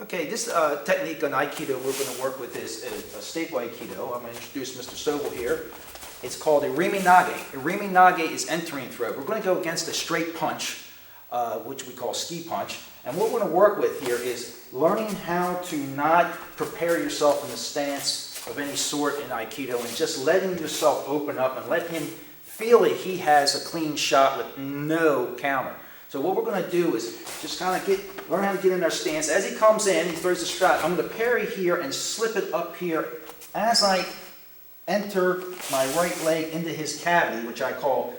Okay, this technique on Aikido we're going to work with is a staple Aikido. I'm going to introduce Mr. Sobel here. It's called a Rimi Nage. A Rimi Nage is entering throw. We're going to go against a straight punch, which we call ski punch. And what we're going to work with here is learning how to not prepare yourself in a stance of any sort in Aikido and just letting yourself open up and let him feel that he has a clean shot with no counter. So what we're going to do is just kind of learn how to get in our stance. As he comes in, he throws the shot. I'm going to parry here and slip it up here as I enter my right leg into his cavity, which I call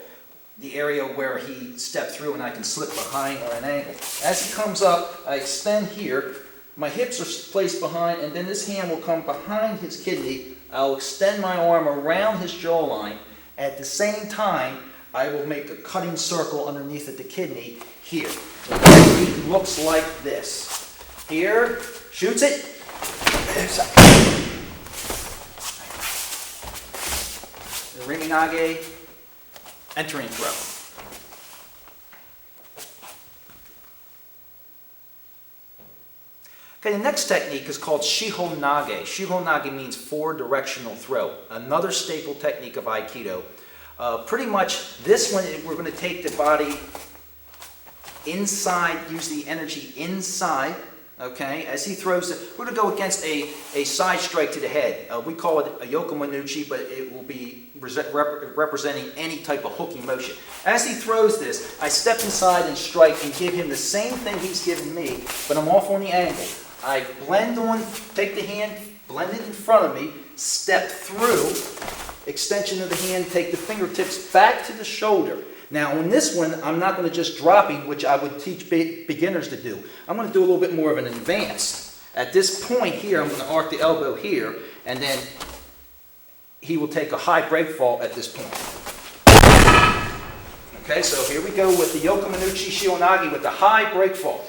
the area where he stepped through and I can slip behind or an angle. As he comes up, I extend here. My hips are placed behind, and then this hand will come behind his kidney. I'll extend my arm around his jawline. At the same time, I will make a cutting circle underneath at the kidney here. The technique looks like this. Here, shoots it. The Rimi Nage, entering throw. Okay, the next technique is called Shon Nagi. Shon Nagi means four-directional throw. Another staple technique of Aikido. Pretty much this one, we're going to take the body inside, use the energy inside, okay? As he throws it, we're going to go against a side strike to the head. We call it a yokomanuchi, but it will be representing any type of hooking motion. As he throws this, I step inside and strike and give him the same thing he's given me, but I'm off on the angle. I blend on, take the hand, blend it in front of me, step through, extension of the hand, take the fingertips back to the shoulder. Now on this one, I'm not going to just drop him, which I would teach beginners to do. I'm going to do a little bit more of an advance. At this point here, I'm going to arc the elbow here, and then he will take a high break fall at this point. Okay, so here we go with the yokomanuchi Shon Nagi with the high break fall.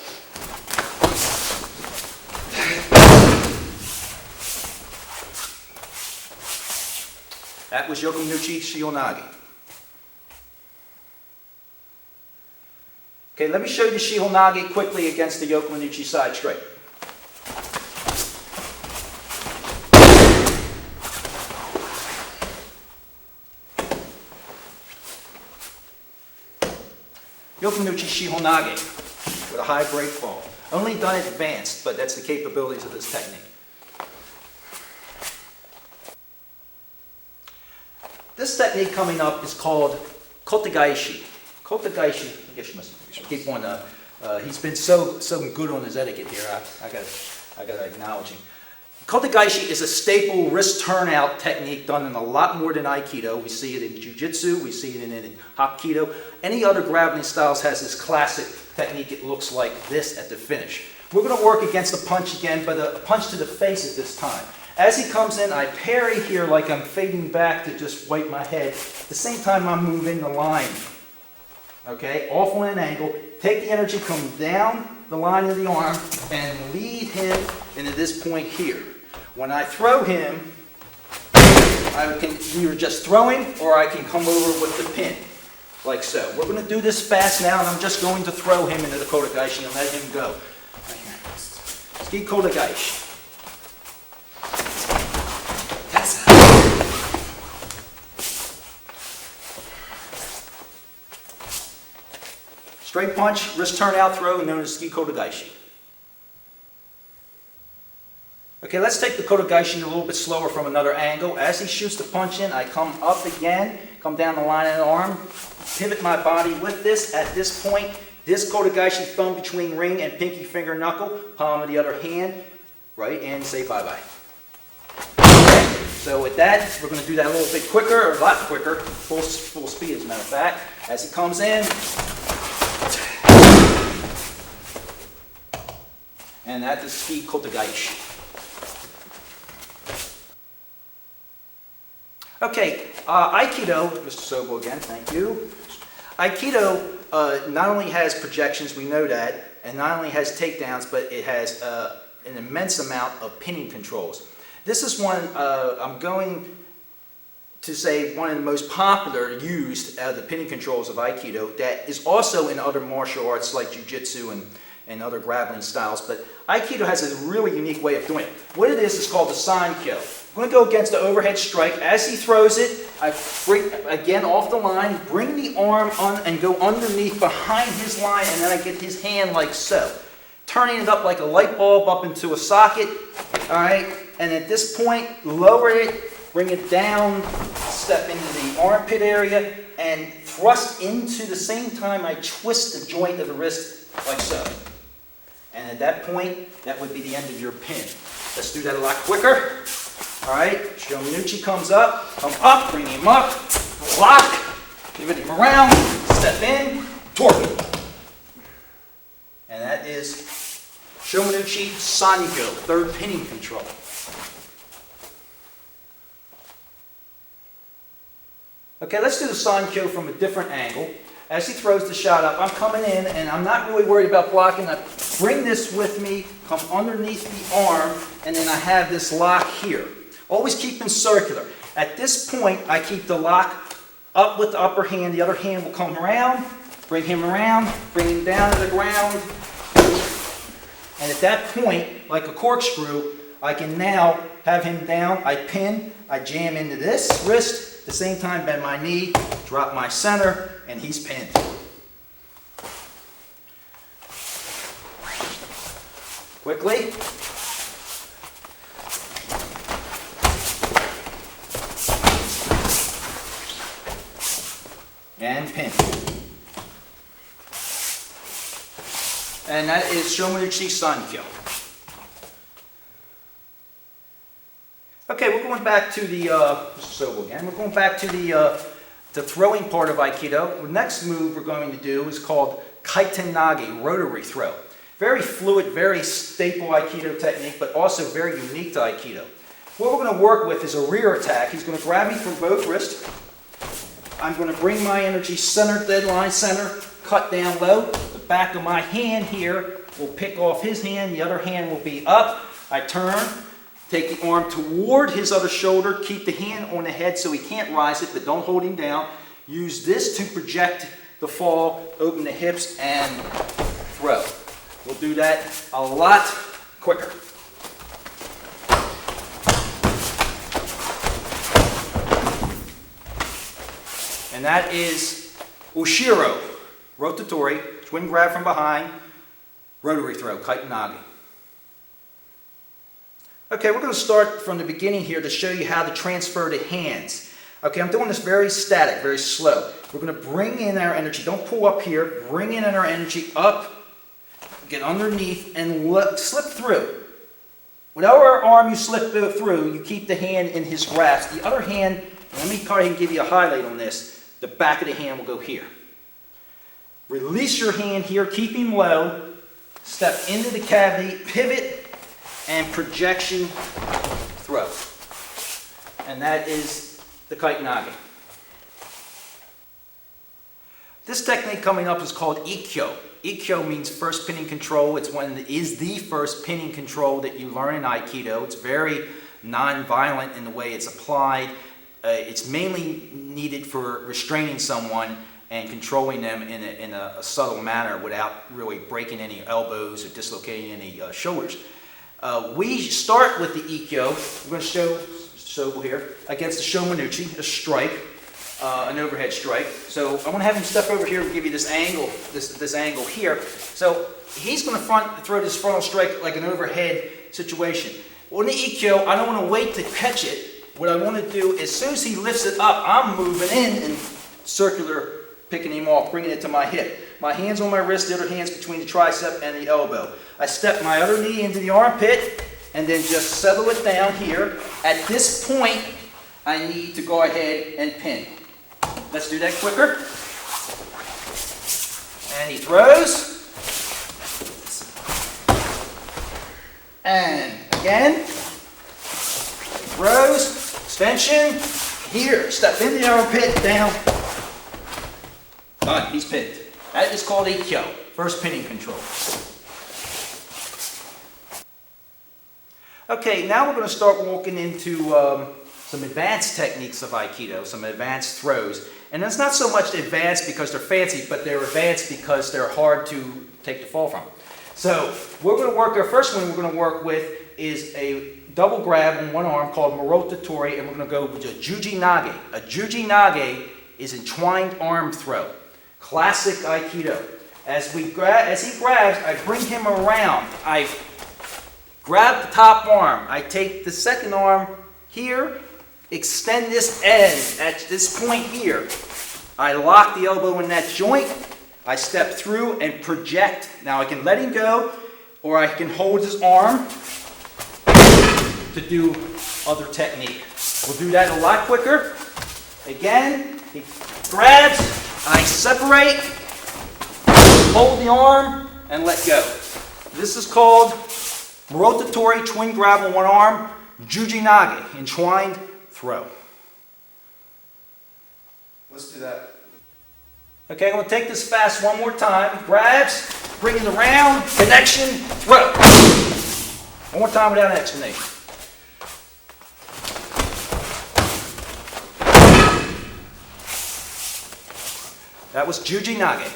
That was yokomanuchi Shon Nagi. Okay, let me show you the Shon Nagi quickly against the yokomanuchi side straight. Yokomanuchi Shon Nagi with a high break fall. Only done advanced, but that's the capabilities of this technique. This technique coming up is called Kotagaishi. Kotagaishi, I guess you must keep on. He's been so good on his etiquette here. I got to acknowledge him. Kotagaishi is a staple wrist turnout technique done in a lot more than Aikido. We see it in Jiu-Jitsu, we see it in Hapkido. Any other grappling styles has this classic technique. It looks like this at the finish. We're going to work against the punch again, but a punch to the face at this time. As he comes in, I parry here like I'm fading back to just wipe my head. At the same time, I'm moving the line. Okay, off on an angle. Take the energy, come down the line of the arm, and lead him into this point here. When I throw him, I can either just throw him or I can come over with the pin, like so. We're going to do this fast now, and I'm just going to throw him into the Kotagaishi and let him go. Right here. Ski Kotagaishi. Straight punch, wrist turn out throw, known as Ski Kotagaishi. Okay, let's take the Kotagaishi a little bit slower from another angle. As he shoots the punch in, I come up again, come down the line of the arm, pivot my body with this. At this point, this Kotagaishi, thumb between ring and pinky finger knuckle, palm of the other hand, right, and say bye-bye. Okay, so with that, we're going to do that a little bit quicker, a lot quicker, full speed as a matter of fact. As he comes in, and that is Ski Kotagaishi. Okay, Aikido, Mr. Sobo again, thank you. Aikido not only has projections, we know that, and not only has takedowns, but it has an immense amount of pinning controls. This is one, I'm going to say, one of the most popular used the pinning controls of Aikido that is also in other martial arts like Jiu-Jitsu and and other grappling styles, but Aikido has a really unique way of doing it. What it is called the Sankyo. I'm going to go against the overhead strike. As he throws it, I bring, again off the line, bring the arm on and go underneath behind his line, and then I get his hand like so. Turning it up like a light bulb up into a socket, all right? And at this point, lower it, bring it down, step into the armpit area, and thrust into the same time I twist the joint of the wrist like so. And at that point, that would be the end of your pin. Let's do that a lot quicker. All right, Shomanuchi comes up, come up, bring him up, lock, pivot him around, step in, torque. And that is Shomanuchi Sankyo, third pinning control. Okay, let's do the Sankyo from a different angle. As he throws the shot up, I'm coming in and I'm not really worried about blocking. I bring this with me, come underneath the arm, and then I have this lock here. Always keep them circular. At this point, I keep the lock up with the upper hand. The other hand will come around, bring him down to the ground. And at that point, like a corkscrew, I can now have him down. I pin, I jam into this wrist. At the same time, bend my knee, drop my center, and he's pinned. Quickly. And pin. And that is Shomanuchi Sankyo. Okay, we're going back to the again. We're going back to the throwing part of Aikido. The next move we're going to do is called Tenin Nagi, rotary throw. Very fluid, very staple Aikido technique, but also very unique to Aikido. What we're going to work with is a rear attack. He's going to grab me from both wrists. I'm going to bring my energy center, dead line center, cut down low. The back of my hand here will pick off his hand. The other hand will be up. I turn. Take the arm toward his other shoulder. Keep the hand on the head so he can't rise it, but don't hold him down. Use this to project the fall, open the hips, and throw. We'll do that a lot quicker. And that is Ushiro, Rotatori, twin grab from behind, rotary throw, Tenin Nagi. Okay, we're going to start from the beginning here to show you how to transfer the hands. Okay, I'm doing this very static, very slow. We're going to bring in our energy. Don't pull up here. Bring in our energy up, get underneath, and slip through. Whatever arm you slip through, you keep the hand in his grasp. The other hand, let me go ahead and give you a highlight on this. The back of the hand will go here. Release your hand here, keep him low. Step into the cavity, pivot, and projection throw. And that is the Tenin Nagi. This technique coming up is called Ikkyo. Ikkyo means first pinning control. It is the first pinning control that you learn in Aikido. It's very non-violent in the way it's applied. It's mainly needed for restraining someone and controlling them in a subtle manner without really breaking any elbows or dislocating any shoulders. We start with the Ikkyo. We're going to show Sobel here against the Shomanuchi, a strike, an overhead strike. So I want to have him step over here and give you this angle, this angle here. So he's going to throw this frontal strike like an overhead situation. On the Ikkyo, I don't want to wait to catch it. What I want to do, as soon as he lifts it up, I'm moving in and circular, picking him off, bringing it to my hip. My hand's on my wrist, the other hand's between the tricep and the elbow. I step my other knee into the armpit and then just settle it down here. At this point, I need to go ahead and pin. Let's do that quicker. And he throws. And again. Throws. Extension. Here. Step in the armpit, down. Done. He's pinned. That is called Ikkyo, first pinning control. Okay, now we're going to start walking into some advanced techniques of Aikido, some advanced throws. And it's not so much advanced because they're fancy, but they're advanced because they're hard to take the fall from. So we're going to work, our first one we're going to work with is a double grab on one arm called Moratory, and we're going to go with a Juji Nage. A Juji Nage is entwined arm throw. Classic Aikido. As he grabs, I bring him around. I grab the top arm. I take the second arm here, extend this end at this point here. I lock the elbow in that joint. I step through and project. Now I can let him go, or I can hold his arm to do other technique. We'll do that a lot quicker. Again, he grabs, I separate, hold the arm, and let go. This is called Moratory twin grab on one arm, Juji Nage, entwined throw. Let's do that. Okay, I'm going to take this fast one more time. Grabs, bring it around, connection, throw. One more time without an explanation. That was Juji Nage.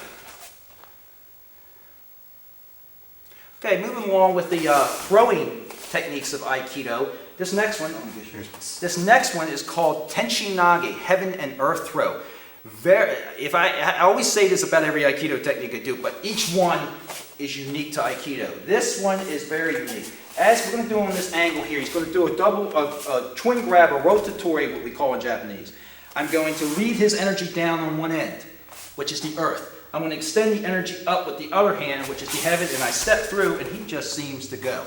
Okay, moving along with the throwing techniques of Aikido. This next one is called Tenshi Nage, Heaven and Earth Throw. I always say this about every Aikido technique I do, but each one is unique to Aikido. This one is very unique. As we're going to do on this angle here, he's going to do a twin grab, a rotatori, what we call in Japanese. I'm going to lead his energy down on one end, which is the earth. I'm going to extend the energy up with the other hand, which is the heaven, and I step through, and he just seems to go.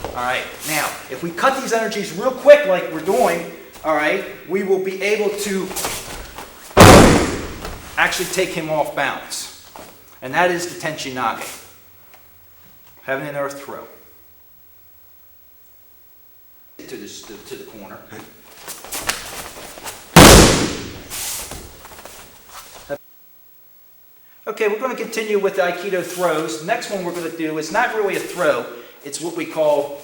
All right, now, if we cut these energies real quick like we're doing, all right, we will be able to actually take him off balance. And that is the Tenshi Nage. Heaven and earth throw. To the corner. Okay, we're going to continue with the Aikido throws. The next one we're going to do is not really a throw. It's what we call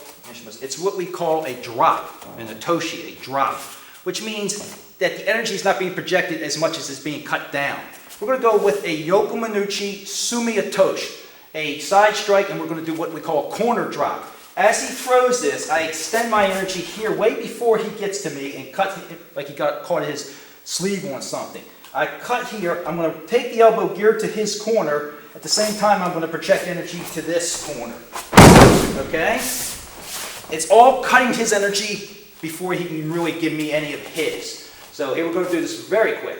a drop, an otoshi, a drop, which means that the energy is not being projected as much as it's being cut down. We're going to go with a Yokomanuchi Sumi Otoshi, a side strike, and we're going to do what we call a corner drop. As he throws this, I extend my energy here way before he gets to me and cut him, like he got caught his sleeve on something. I cut here, I'm going to take the elbow geared to his corner. At the same time, I'm going to project energy to this corner. Okay? It's all cutting his energy before he can really give me any of his. So here we're going to do this very quick.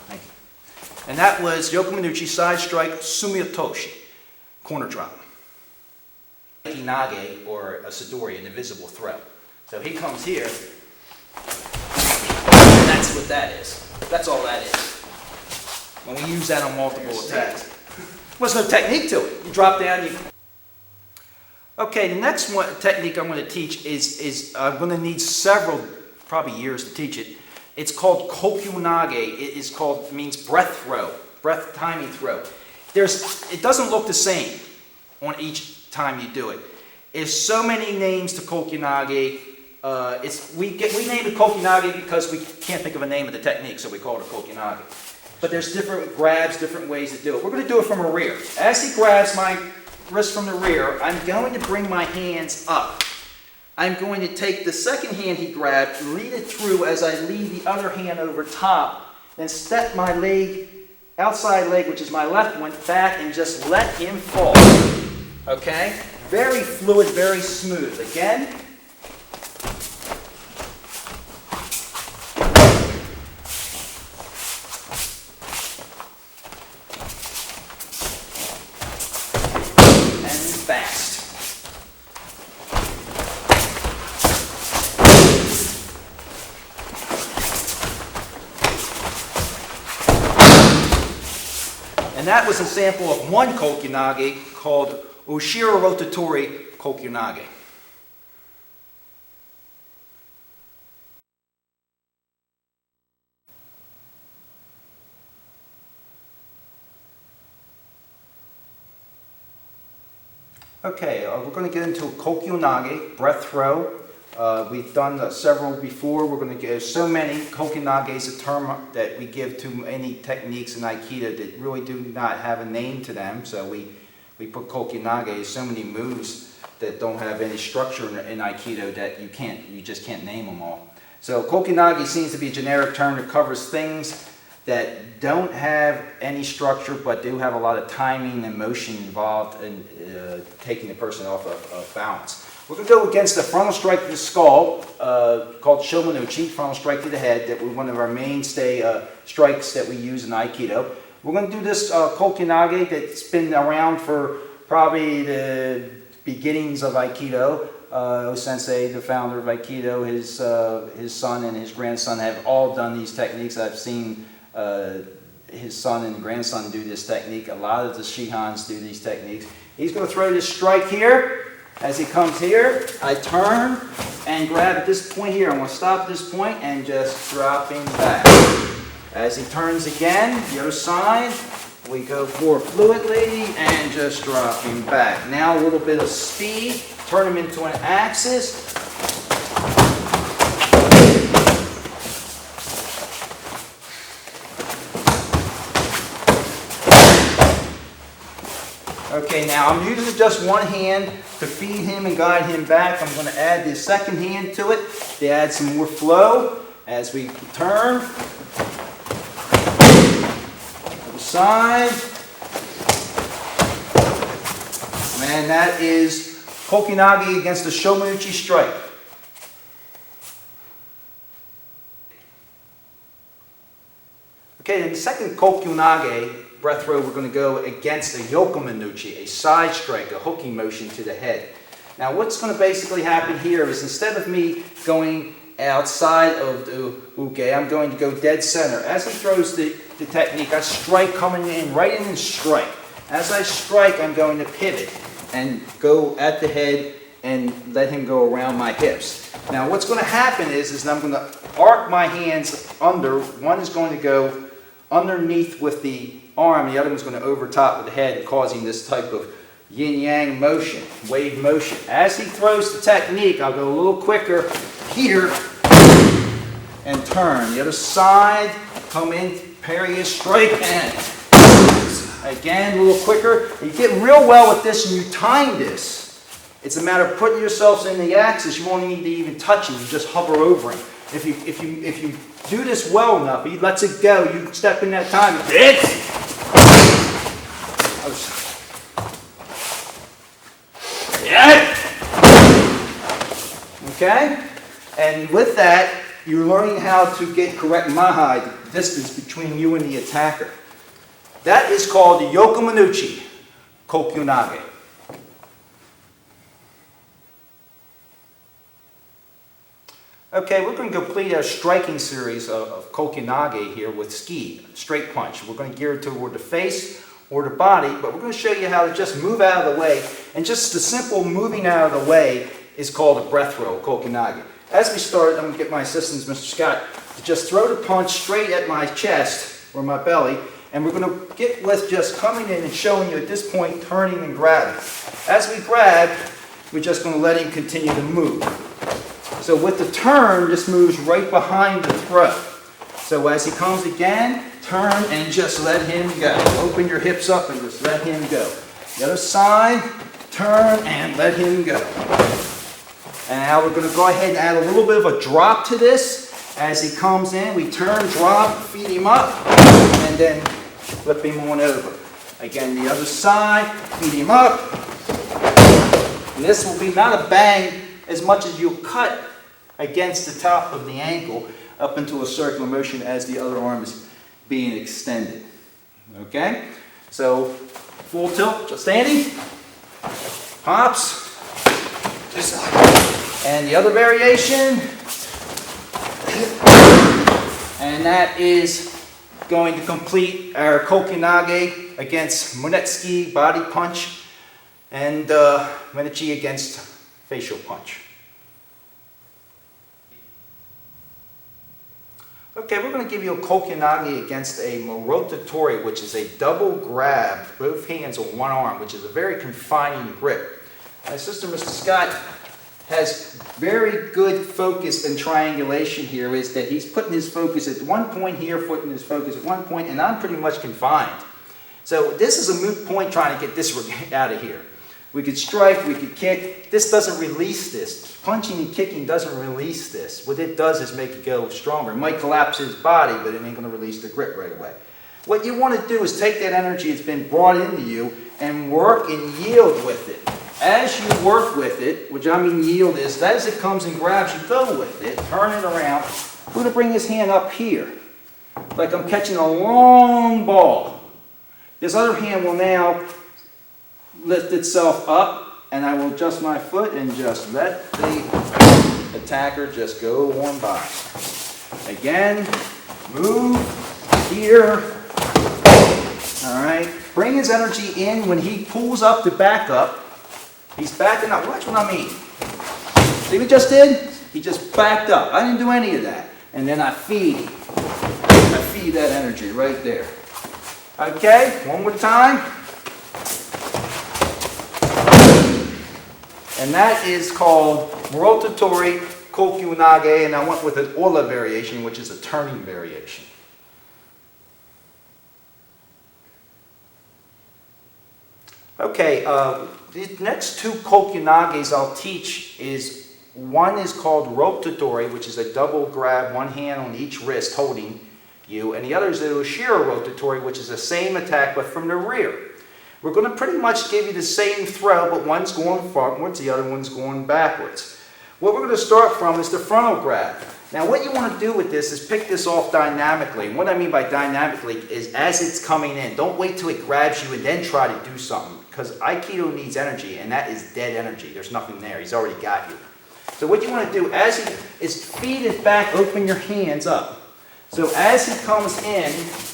Thank you. And that was Yokomanuchi side strike Sumi Otoshi, corner drop. Nage, or a Sidori, an invisible throw. So he comes here, and that's what that is. That's all that is. When we use that on multiple attacks. There's no technique to it. You drop down, you... Okay, the next one technique I'm going to teach is I'm going to need several, probably years to teach it. It's called Kokun Nage. It means breath throw, breath timing throw. It doesn't look the same on each time you do it. There's so many names to Kokun Nage. We name it Kokun Nage because we can't think of a name of the technique, so we call it a Kokun Nage. But there's different grabs, different ways to do it. We're going to do it from a rear. As he grabs my wrist from the rear, I'm going to bring my hands up. I'm going to take the second hand he grabbed, lead it through as I lead the other hand over top, then step my leg, outside leg, which is my left one, back and just let him fall. Okay? Very fluid, very smooth. Again. And that was a sample of one Kokun Nage called Ushiro Rotatori Kokun Nage. Okay, we're going to get into Kokun Nage, breath throw. We've done several before. We're going to give so many. Kokunage is a term that we give to any techniques in Aikido that really do not have a name to them. So we put Kokunage, so many moves that don't have any structure in Aikido that you just can't name them all. So Kokunage seems to be a generic term that covers things that don't have any structure but do have a lot of timing and motion involved in taking the person off of balance. We're going to go against the frontal strike to the skull, called Shomanuchi, frontal strike to the head, that was one of our mainstay strikes that we use in Aikido. We're going to do this Kokunage that's been around for probably the beginnings of Aikido. Sensei, the founder of Aikido, his son and his grandson have all done these techniques. I've seen his son and grandson do this technique. A lot of the Shihans do these techniques. He's going to throw this strike here. As he comes here, I turn and grab at this point here. I'm going to stop at this point and just drop him back. As he turns again, the other side, we go more fluidly and just drop him back. Now a little bit of speed, turn him into an axis. Okay, now I'm using just one hand to feed him and guide him back. I'm going to add the second hand to it to add some more flow as we turn. Other side. And that is Kokunage against the Shomanuchi strike. Okay, in the second Kokunage breath throw, we're going to go against a Yokomanuchi, a side strike, a hooking motion to the head. Now what's going to basically happen here is instead of me going outside of the uke, I'm going to go dead center. As he throws the technique, I strike coming in, right in and strike. As I strike, I'm going to pivot and go at the head and let him go around my hips. Now what's going to happen is I'm going to arc my hands under. One is going to go underneath with the arm, the other one's going to overtop with the head, causing this type of yin-yang motion, wave motion. As he throws the technique, I'll go a little quicker here and turn. The other side, come in, parry his strike, and again, a little quicker. You get real well with this and you time this. It's a matter of putting yourselves in the axis. You won't need to even touch him. You just hover over him. If you do this well enough, he lets it go. You step in that time. Okay? And with that, you're learning how to get correct mahai, the distance between you and the attacker. That is called the Yokomanuchi Kokunage. Okay, we're going to complete our striking series of Kokunage here with ski, straight punch. We're going to gear it toward the face or the body, but we're going to show you how to just move out of the way. And just the simple moving out of the way is called a breath throw, Kokunage. As we start, I'm going to get my assistants, Mr. Scott, to just throw the punch straight at my chest or my belly. And we're going to get with just coming in and showing you at this point, turning and grabbing. As we grab, we're just going to let him continue to move. So with the turn, this moves right behind the throw. So as he comes again, turn and just let him go. Open your hips up and just let him go. The other side, turn and let him go. And now we're going to go ahead and add a little bit of a drop to this. As he comes in, we turn, drop, feed him up, and then flip him on over. Again, the other side, feed him up. And this will be not a bang as much as you'll cut against the top of the ankle up into a circular motion as the other arm is being extended. Okay? So, full tilt, just standing. Pops. Just like that. And the other variation. And that is going to complete our Kokunage against Munetsuki body punch and Menechi against facial punch. Okay, we're going to give you a Kokunage against a Moratory, which is a double grab, both hands on one arm, which is a very confining grip. My sister, Mr. Scott, has very good focus and triangulation here is that he's putting his focus at one point here, putting his focus at one point, and I'm pretty much confined. So this is a moot point trying to get this out of here. We could strike, we could kick. This doesn't release this. Punching and kicking doesn't release this. What it does is make it go stronger. It might collapse his body, but it ain't going to release the grip right away. What you want to do is take that energy that's been brought into you and work and yield with it. As you work with it, which I mean yield is, as it comes and grabs you, go with it, turn it around. We're going to bring his hand up here, like I'm catching a long ball. This other hand will now lift itself up, and I will adjust my foot and just let the attacker just go on by. Again, move here. All right, bring his energy in. When he pulls up to back up, he's backing up. Watch what I mean. See what he just did? He just backed up. I didn't do any of that. And then I feed that energy right there. Okay, one more time. And that is called Moratory Kobu-jutsu, and I went with an Ola variation, which is a turning variation. Okay, the next two Kobu-jutsus I'll teach is, one is called Rotatori, which is a double grab, one hand on each wrist holding you, and the other is the Ushiro Rotatori, which is the same attack but from the rear. We're going to pretty much give you the same throw, but one's going frontwards, the other one's going backwards. What we're going to start from is the frontal grab. Now what you want to do with this is pick this off dynamically. And what I mean by dynamically is as it's coming in. Don't wait till it grabs you and then try to do something. Because Aikido needs energy, and that is dead energy. There's nothing there. He's already got you. So what you want to do as he is feed it back, open your hands up. So as he comes in,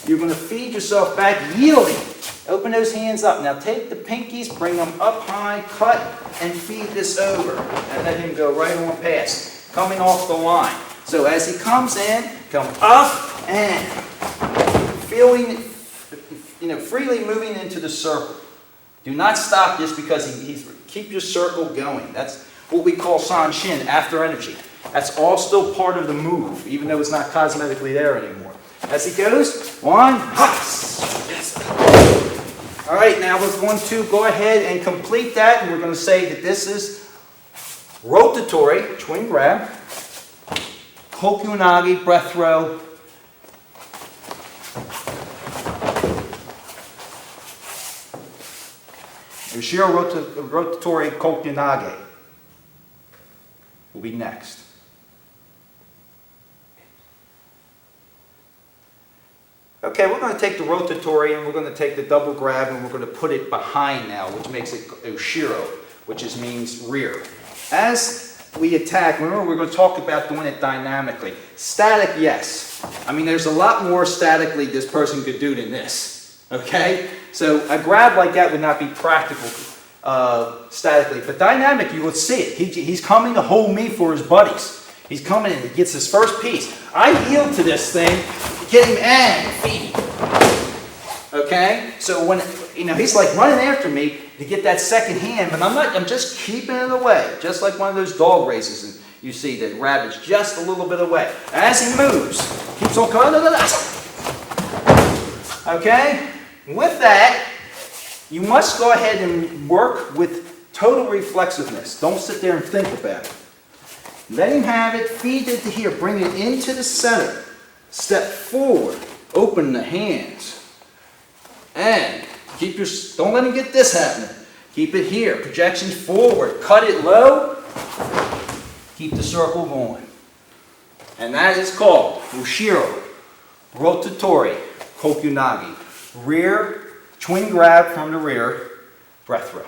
you're going to feed yourself back, yielding. Open those hands up. Now take the pinkies, bring them up high, cut, and feed this over. And let him go right on past, coming off the line. So as he comes in, come up and feeling, freely moving into the circle. Do not stop just because keep your circle going. That's what we call Sanshin, after energy. That's all still part of the move, even though it's not cosmetically there anymore. As he goes, one, yes. All right, now we're going to go ahead and complete that, and we're going to say that this is Rotatori, twin grab, Kokun Nagi, breath throw, Ushiro Rotatori Kokun Nagi will be next. Okay, we're going to take the Rotatori and we're going to take the double grab and we're going to put it behind now, which makes it Ushiro, which means rear. As we attack, remember we're going to talk about doing it dynamically. Static, yes. I mean, there's a lot more statically this person could do than this. Okay? So a grab like that would not be practical statically. But dynamic, you will see it. He's coming to hold me for his buddies. He's coming in, he gets his first piece. I yield to this thing, get him and feed him. Okay? So when, he's like running after me to get that second hand, but I'm just keeping it away. Just like one of those dog races, and you see the rabbit's just a little bit away. As he moves, keeps on coming. Okay? With that, you must go ahead and work with total reflexiveness. Don't sit there and think about it. Let him have it, feed it to here, bring it into the center. Step forward, open the hands. And don't let him get this happening. Keep it here, projection forward, cut it low, keep the circle going. And that is called Ushiro Rotatori Kokun Nagi. Rear, twin grab from the rear, breath throw.